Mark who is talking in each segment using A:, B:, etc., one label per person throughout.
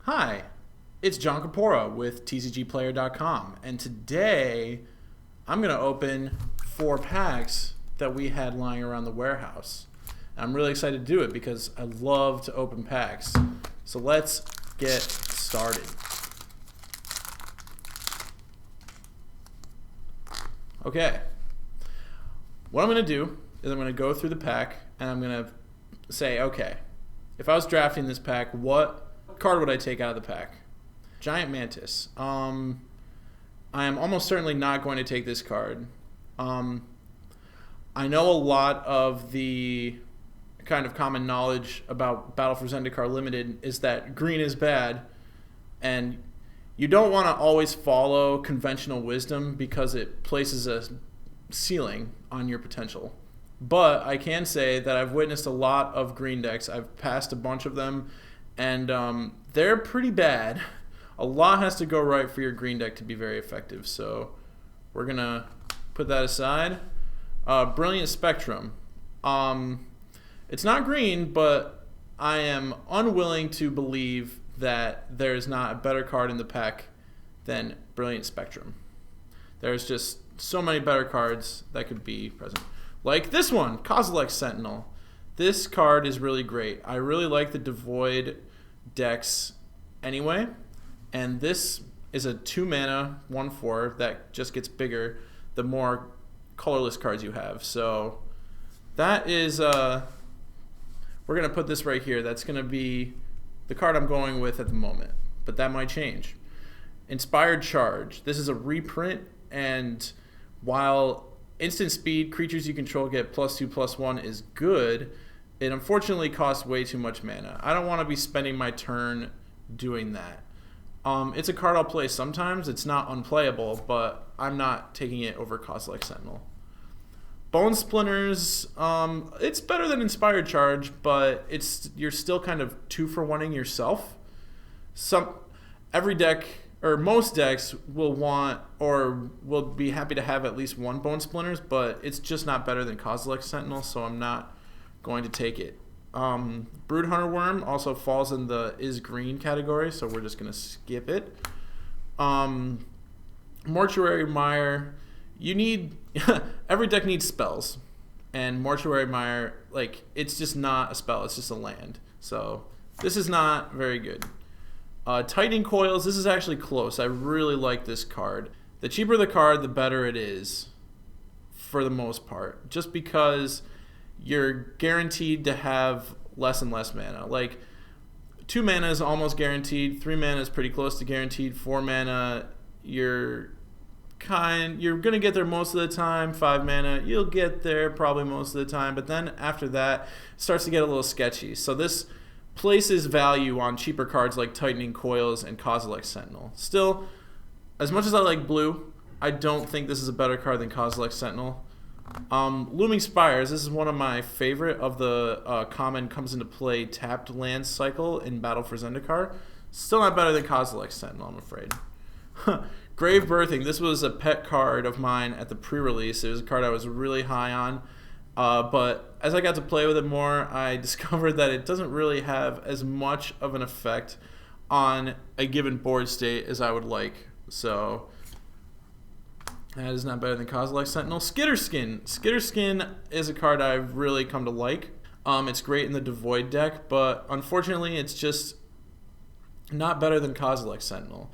A: Hi, it's John Capora with TCGplayer.com, and today I'm going to open 4 packs that we had lying around the warehouse. I'm really excited to do it because I love to open packs. So let's get started. Okay, what I'm going to do is I'm going to go through the pack and I'm going to say, okay, if I was drafting this pack, what card would I take out of the pack? Giant Mantis. I am almost certainly not going to take this card. I know a lot of the kind of common knowledge about Battle for Zendikar Limited is that green is bad, and you don't want to always follow conventional wisdom because it places a ceiling on your potential. But I can say that I've witnessed a lot of green decks. I've passed a bunch of them, and they're pretty bad. A lot has to go right for your green deck to be very effective. So we're going to put that aside. Brilliant Spectrum. It's not green, but I am unwilling to believe that there is not a better card in the pack than Brilliant Spectrum. There's just so many better cards that could be present. Like this one, Kozilek Sentinel. This card is really great. I really like the Devoid decks anyway, and this is a 2-mana 1/4 that just gets bigger the more colorless cards you have. So that is we're going to put this right here. That's going to be the card I'm going with at the moment, but that might change. Inspired Charge. This is a reprint, and while instant speed creatures you control get +2/+1 is good, it unfortunately costs way too much mana. I don't want to be spending my turn doing that. It's a card I'll play sometimes. It's not unplayable, but I'm not taking it over Kozilek Sentinel. Bone Splinters, it's better than Inspired Charge, but you're still kind of 2-for-1ing yourself. Every deck, or most decks, will want or will be happy to have at least one Bone Splinters, but it's just not better than Kozilek Sentinel, so I'm not going to take it. Broodhunter Worm also falls in the is green category, so we're just going to skip it. Mortuary Mire. You need every deck needs spells, and Mortuary Mire, like, it's just not a spell, it's just a land. So this is not very good. Tightening Coils, this is actually close. I really like this card. The cheaper the card, the better it is for the most part, just because you're guaranteed to have less and less mana. Like, 2 mana is almost guaranteed, 3 mana is pretty close to guaranteed, 4 mana you're gonna get there most of the time. 5 mana you'll get there probably most of the time, but then after that it starts to get a little sketchy. So this places value on cheaper cards like Tightening Coils and Kozilek Sentinel. Still, as much as I like blue, I don't think this is a better card than Kozilek Sentinel. Looming Spires, this is one of my favorite of the common comes into play tapped land cycle in Battle for Zendikar. Still not better than Kozilek Sentinel, I'm afraid. Grave Birthing, this was a pet card of mine at the pre-release. It was a card I was really high on, but as I got to play with it more, I discovered that it doesn't really have as much of an effect on a given board state as I would like. So that is not better than Kozilek Sentinel. Skitterskin. Skitterskin is a card I've really come to like. It's great in the Devoid deck, but unfortunately it's just not better than Kozilek Sentinel.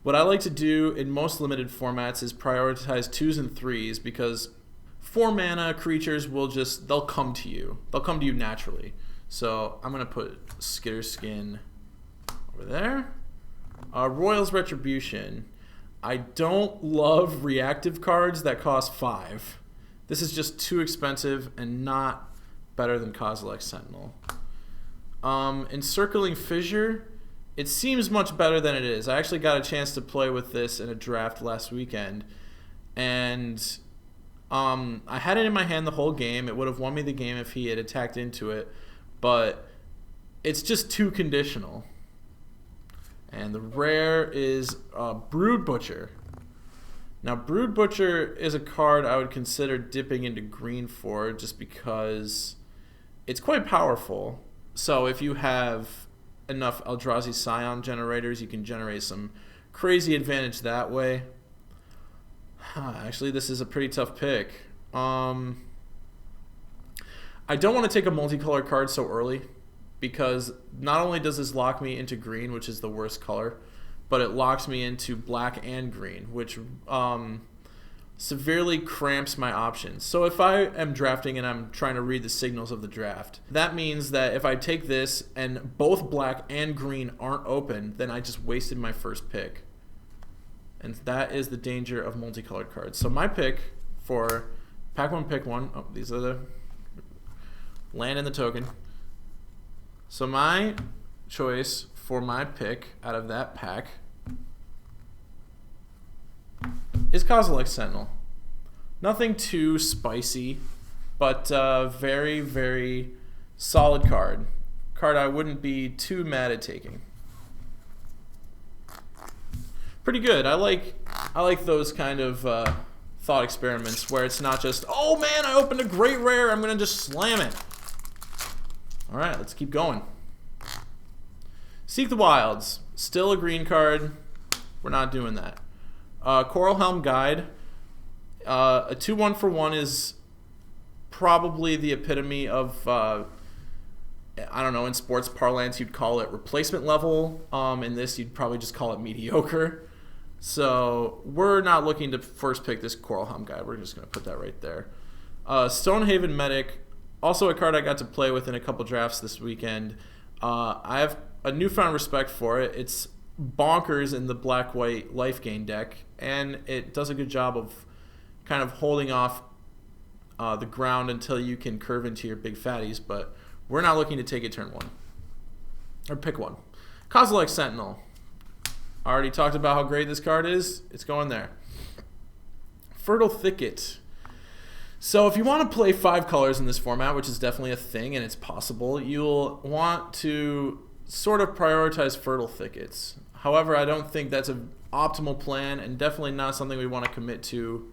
A: What I like to do in most limited formats is prioritize 2s and 3s, because 4 mana creatures they'll come to you. They'll come to you naturally. So I'm going to put Skitterskin over there. Royal's Retribution. I don't love reactive cards that cost 5. This is just too expensive and not better than Kozilek Sentinel. Encircling Fissure. It seems much better than it is. I actually got a chance to play with this in a draft last weekend, and I had it in my hand the whole game. It would have won me the game if he had attacked into it, but it's just too conditional. And the rare is Brood Butcher. Now, Brood Butcher is a card I would consider dipping into green for, just because it's quite powerful. So if you have enough Eldrazi Scion generators, you can generate some crazy advantage that way. Actually, this is a pretty tough pick. I don't want to take a multicolored card so early, because not only does this lock me into green, which is the worst color, but it locks me into black and green, which severely cramps my options. So if I am drafting and I'm trying to read the signals of the draft, that means that if I take this and both black and green aren't open, then I just wasted my first pick. And that is the danger of multicolored cards. So my pick for pack 1, pick 1, oh, these are the land and the token. So my choice for my pick out of that pack is Kozilek Sentinel. Nothing too spicy, but very, very solid card. Card I wouldn't be too mad at taking. Pretty good. I like those kind of thought experiments where it's not just, oh man, I opened a great rare, I'm gonna just slam it. All right, let's keep going. Seek the Wilds, still a green card. We're not doing that. Coral Helm Guide. A 2-1 for 1 is probably the epitome of, I don't know, in sports parlance you'd call it replacement level. In this you'd probably just call it mediocre. So we're not looking to first pick this Coral Helm Guide. We're just going to put that right there. Stonehaven Medic, also a card I got to play with in a couple drafts this weekend. I have a newfound respect for it. It's bonkers in the black-white life gain deck, and it does a good job of kind of holding off the ground until you can curve into your big fatties, but we're not looking to take it turn 1. Or pick 1. Kozilek Sentinel. I already talked about how great this card is. It's going there. Fertile Thicket. So if you want to play 5 colors in this format, which is definitely a thing and it's possible, you'll want to sort of prioritize Fertile Thickets. However, I don't think that's an optimal plan and definitely not something we want to commit to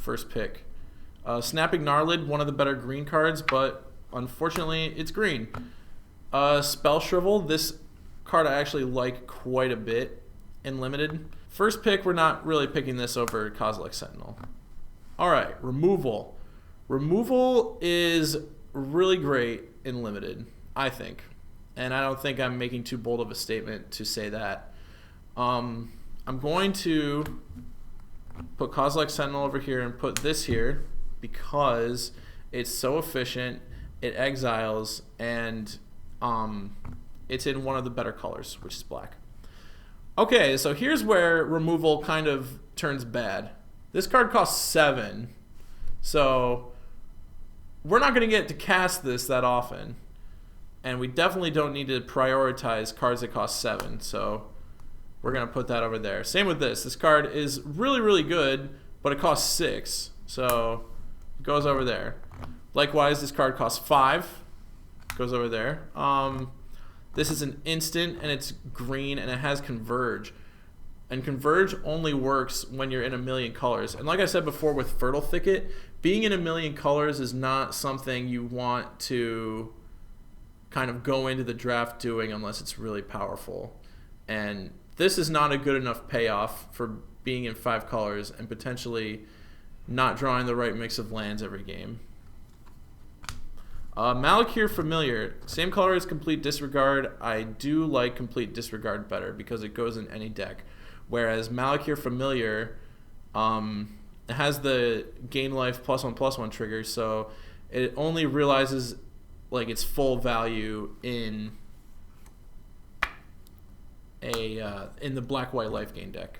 A: first pick. Snapping Gnarlid, one of the better green cards, but unfortunately it's green. Spell Shrivel, this card I actually like quite a bit in Limited. First pick, we're not really picking this over Kozilek Sentinel. Alright, Removal. Removal is really great in Limited, I think. And I don't think I'm making too bold of a statement to say that. I'm going to put Kozilek Sentinel over here and put this here because it's so efficient, it exiles, and it's in one of the better colors, which is black. Okay, so here's where Removal kind of turns bad. This card costs 7, so we're not going to get to cast this that often. And we definitely don't need to prioritize cards that cost 7, so we're going to put that over there. Same with this. This card is really, really good, but it costs 6, so it goes over there. Likewise, this card costs 5, goes over there. This is an instant, and it's green, and it has Converge. And Converge only works when you're in a million colors. And like I said before with Fertile Thicket, being in a million colors is not something you want to kind of go into the draft doing unless it's really powerful. And this is not a good enough payoff for being in 5 colors and potentially not drawing the right mix of lands every game. Malakir Familiar, same color as Complete Disregard. I do like Complete Disregard better because it goes in any deck. Whereas Malakir Familiar it has the gain life +1/+1 trigger, so it only realizes like its full value in the black-white life gain deck.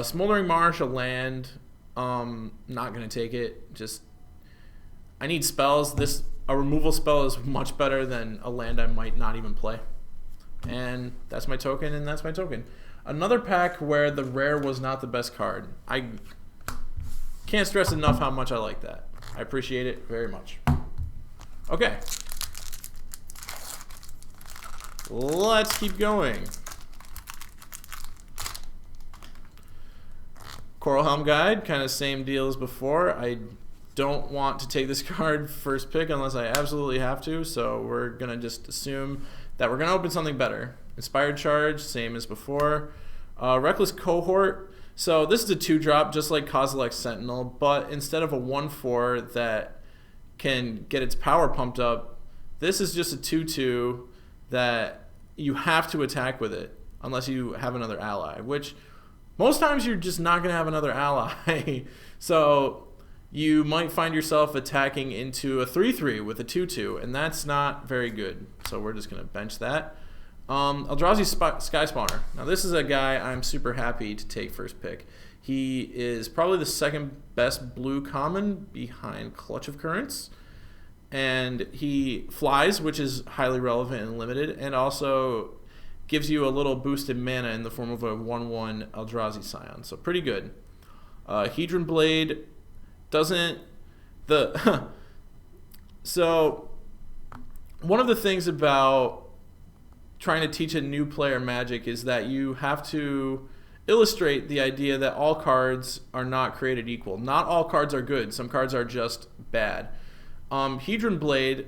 A: Smoldering Marsh, a land, not gonna take it. Just I need spells. A removal spell is much better than a land I might not even play. And that's my token, and that's my token. Another pack where the rare was not the best card. I can't stress enough how much I like that. I appreciate it very much. Okay. Let's keep going. Coral Helm Guide, kind of same deal as before. I don't want to take this card first pick unless I absolutely have to, so we're going to just assume that we're going to open something better. Inspired Charge, same as before. Reckless Cohort. So this is a 2-drop, just like Kozilek Sentinel, but instead of a 1/4 that can get its power pumped up, this is just a 2/2 that you have to attack with it unless you have another ally, which most times you're just not going to have another ally. So you might find yourself attacking into a 3/3 with a 2/2, and that's not very good. So we're just going to bench that. Eldrazi Sky Spawner. Now this is a guy I'm super happy to take first pick. He is probably the second best blue common behind Clutch of Currents. And he flies, which is highly relevant and limited, and also gives you a little boosted mana in the form of a 1/1 Eldrazi Scion. So pretty good. Hedron Blade doesn't... So one of the things about trying to teach a new player Magic is that you have to illustrate the idea that all cards are not created equal. Not all cards are good. Some cards are just bad. Hedron Blade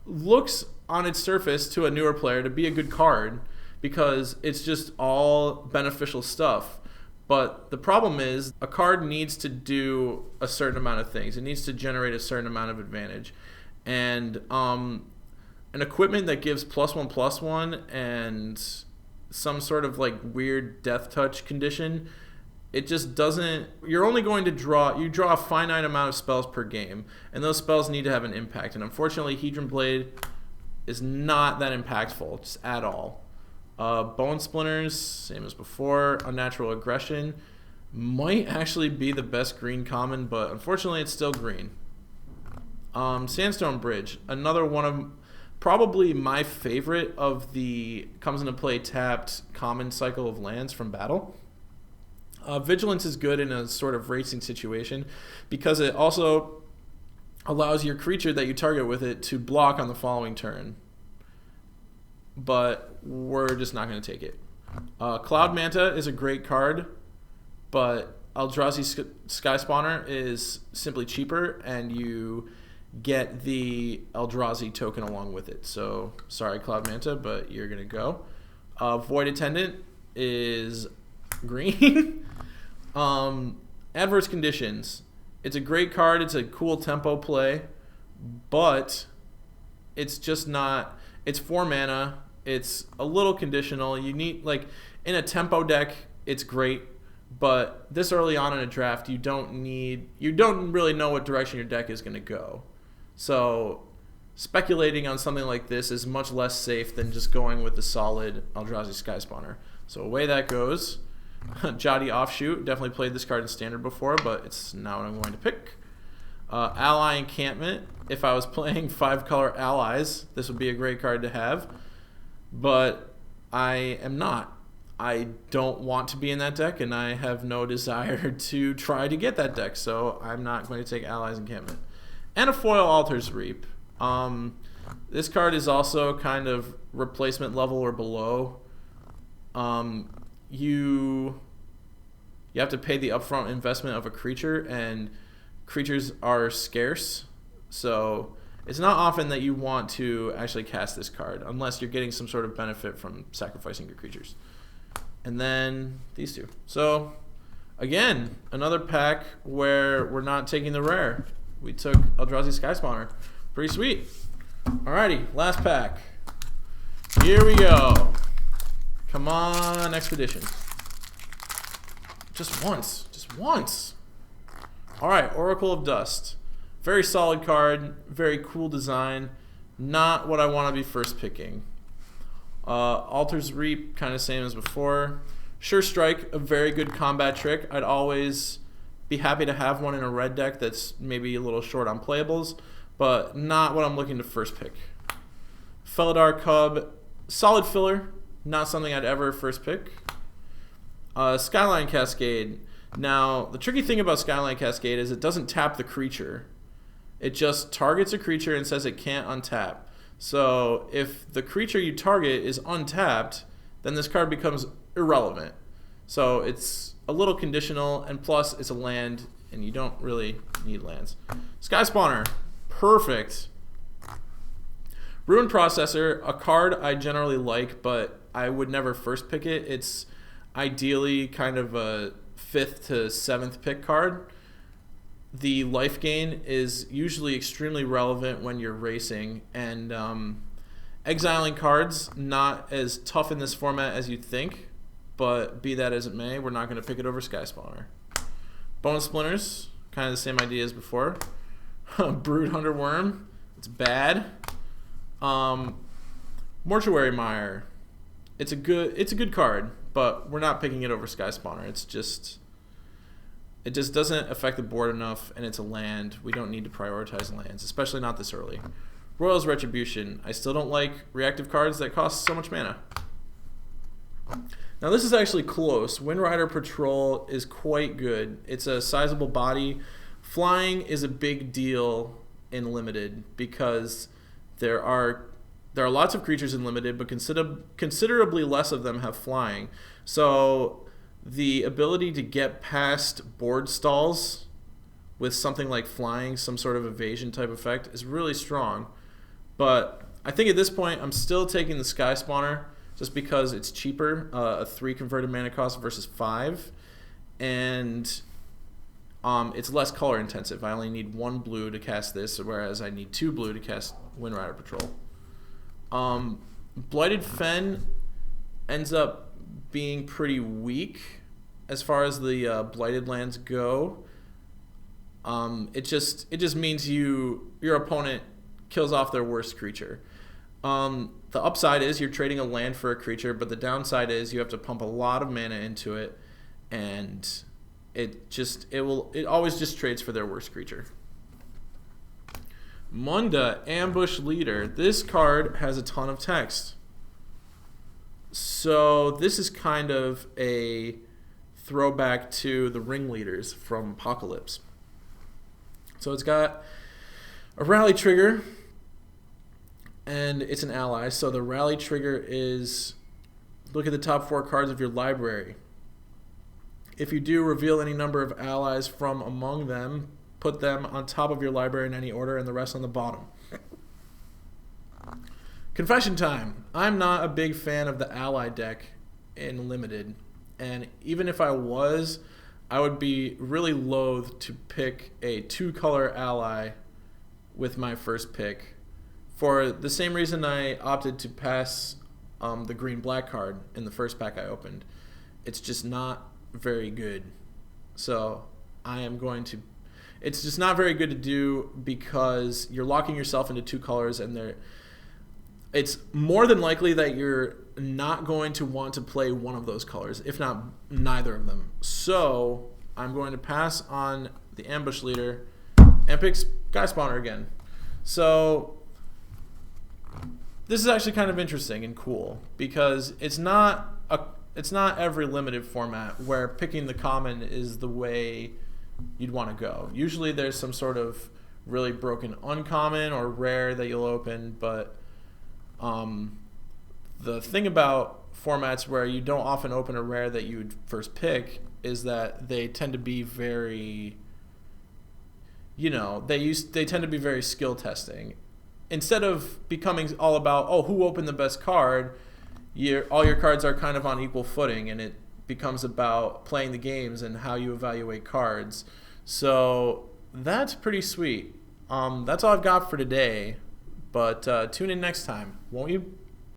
A: looks on its surface to a newer player to be a good card because it's just all beneficial stuff. But the problem is a card needs to do a certain amount of things. It needs to generate a certain amount of advantage. And an equipment that gives +1/+1 and some sort of like weird death touch condition, it just doesn't... You're only going to draw a finite amount of spells per game, and those spells need to have an impact. And unfortunately, Hedron Blade is not that impactful, just at all. Bone Splinters, same as before. Unnatural Aggression might actually be the best green common, but unfortunately, it's still green. Sandstone Bridge, another one of probably my favorite of the comes into play tapped common cycle of lands from battle. Vigilance is good in a sort of racing situation because it also allows your creature that you target with it to block on the following turn. But we're just not going to take it. Cloud Manta is a great card, but Eldrazi Sky Spawner is simply cheaper, and you get the Eldrazi token along with it. So, sorry, Cloud Manta, but you're going to go. Void Attendant is green. Adverse Conditions. It's a great card. It's a cool tempo play, but it's just not... It's 4 mana. It's a little conditional. You need, like, in a tempo deck, it's great, but this early on in a draft, you don't really know what direction your deck is going to go. So speculating on something like this is much less safe than just going with the solid Eldrazi Sky Spawner. So away that goes. Jotty Offshoot. Definitely played this card in Standard before, but it's not what I'm going to pick. Ally Encampment. If I was playing 5-color allies, this would be a great card to have. But I am not. I don't want to be in that deck, and I have no desire to try to get that deck, so I'm not going to take Allies Encampment. And a foil Altar's Reap. This card is also kind of replacement level or below. You have to pay the upfront investment of a creature, and creatures are scarce. So it's not often that you want to actually cast this card unless you're getting some sort of benefit from sacrificing your creatures. And then these two. So again, another pack where we're not taking the rare. We took Eldrazi Sky Spawner. Pretty sweet. Alrighty, last pack. Here we go. Come on, Expedition. Just once. Just once. Alright, Oracle of Dust. Very solid card. Very cool design. Not what I want to be first picking. Altar's Reap, kind of same as before. Sure Strike, a very good combat trick. I'd always be happy to have one in a red deck that's maybe a little short on playables, but not what I'm looking to first pick. Felidar Cub, solid filler, not something I'd ever first pick. Skyline Cascade. Now, the tricky thing about Skyline Cascade is it doesn't tap the creature. It just targets a creature and says it can't untap. So if the creature you target is untapped, then this card becomes irrelevant. So it's a little conditional, and plus it's a land, and you don't really need lands. Sky Spawner, perfect. Ruin Processor, a card I generally like, but I would never first pick it. It's ideally kind of a 5th to 7th pick card. The life gain is usually extremely relevant when you're racing, and exiling cards, not as tough in this format as you'd think, but be that as it may, we're not going to pick it over Sky Spawner. Bone Splinters, kind of the same idea as before. Brood Hunter Worm, it's bad. Mortuary Mire, it's a good card, but we're not picking it over Sky Spawner. It just doesn't affect the board enough, and it's a land. We don't need to prioritize lands, especially not this early. Royal's Retribution, I still don't like reactive cards that cost so much mana. Now this is actually close. Wind Rider Patrol is quite good. It's a sizable body. Flying is a big deal in Limited because there are lots of creatures in Limited, but considerably less of them have flying. So the ability to get past board stalls with something like flying, some sort of evasion type effect, is really strong. But I think at this point I'm still taking the Sky Spawner just because it's cheaper, a 3 converted mana cost versus 5, and it's less color intensive. I only need 1 blue to cast this, whereas I need 2 blue to cast Wind Rider Patrol. Blighted Fen ends up being pretty weak as far as the blighted lands go. It just means your opponent kills off their worst creature. The upside is you're trading a land for a creature, but the downside is you have to pump a lot of mana into it, and it always just trades for their worst creature. Munda, Ambush Leader. This card has a ton of text. So this is kind of a throwback to the Ringleaders from Apocalypse. So it's got a rally trigger, and it's an ally. So the rally trigger is look at the top 4 cards of your library. If you do, reveal any number of allies from among them, put them on top of your library in any order, and the rest on the bottom. Confession time. I'm not a big fan of the ally deck in Limited, and even if I was, I would be really loath to pick a 2-color ally with my first pick for the same reason I opted to pass the green-black card in the first pack I opened. It's just not very good. So it's just not very good to do because you're locking yourself into 2 colors, and it's more than likely that you're not going to want to play one of those colors, if not neither of them. So I'm going to pass on the Ambush Leader and pick Sky Spawner again. So this is actually kind of interesting and cool because it's not every Limited format where picking the common is the way you'd want to go. Usually there's some sort of really broken uncommon or rare that you'll open, but the thing about formats where you don't often open a rare that you would first pick is that they tend to be very, they tend to be very skill testing. Instead of becoming all about, who opened the best card, all your cards are kind of on equal footing, and it becomes about playing the games and how you evaluate cards. So that's pretty sweet. That's all I've got for today, but tune in next time, won't you?